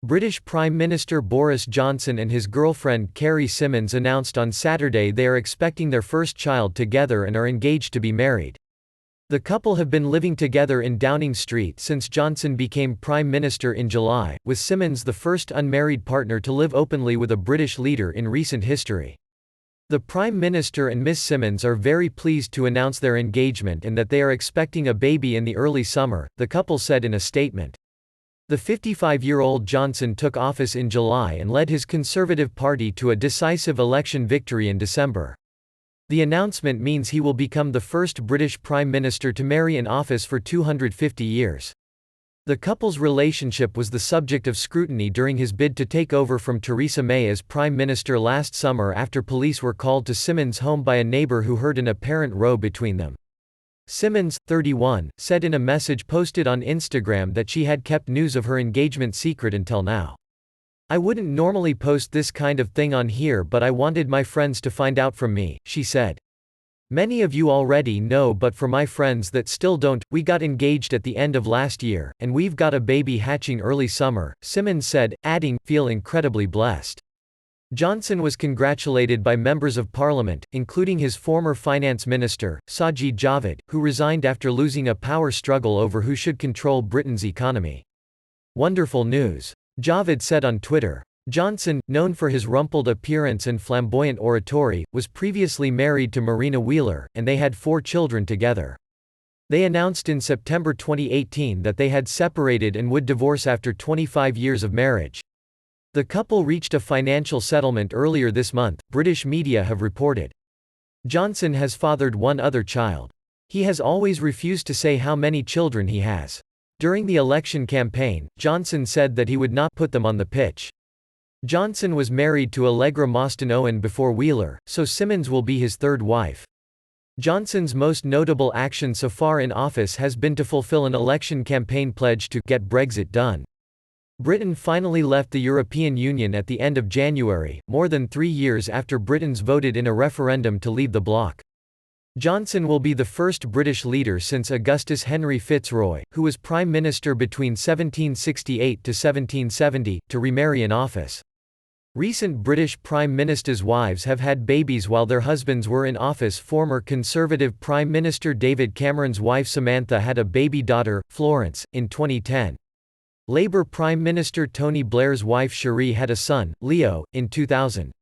British Prime Minister Boris Johnson and his girlfriend Carrie Symonds announced on Saturday they are expecting their first child together and are engaged to be married. The couple have been living together in Downing Street since Johnson became Prime Minister in July, with Symonds the first unmarried partner to live openly with a British leader in recent history. The Prime Minister and Miss Symonds are very pleased to announce their engagement and that they are expecting a baby in the early summer, the couple said in a statement. The 55-year-old Johnson took office in July and led his Conservative Party to a decisive election victory in December. The announcement means he will become the first British Prime Minister to marry in office for 250 years. The couple's relationship was the subject of scrutiny during his bid to take over from Theresa May as Prime Minister last summer after police were called to Symonds' home by a neighbour who heard an apparent row between them. Symonds, 31, said in a message posted on Instagram that she had kept news of her engagement secret until now. "I wouldn't normally post this kind of thing on here, but I wanted my friends to find out from me," she said. "Many of you already know, but for my friends that still don't, we got engaged at the end of last year, and we've got a baby hatching early summer," Symonds said, adding, "Feel incredibly blessed." Johnson was congratulated by members of parliament, including his former finance minister, Sajid Javid, who resigned after losing a power struggle over who should control Britain's economy. "Wonderful news," Javid said on Twitter. Johnson, known for his rumpled appearance and flamboyant oratory, was previously married to Marina Wheeler, and they had 4 children together. They announced in September 2018 that they had separated and would divorce after 25 years of marriage. The couple reached a financial settlement earlier this month, British media have reported. Johnson has fathered one other child. He has always refused to say how many children he has. During the election campaign, Johnson said that he would not put them on the pitch. Johnson was married to Allegra Mostyn Owen before Wheeler, so Symonds will be his third wife. Johnson's most notable action so far in office has been to fulfill an election campaign pledge to get Brexit done. Britain finally left the European Union at the end of January, more than 3 years after Britons voted in a referendum to leave the bloc. Johnson will be the first British leader since Augustus Henry Fitzroy, who was Prime Minister between 1768 to 1770, to remarry in office. Recent British Prime Ministers' wives have had babies while their husbands were in office. Former Conservative Prime Minister David Cameron's wife Samantha had a baby daughter, Florence, in 2010. Labour Prime Minister Tony Blair's wife Cherie had a son, Leo, in 2000.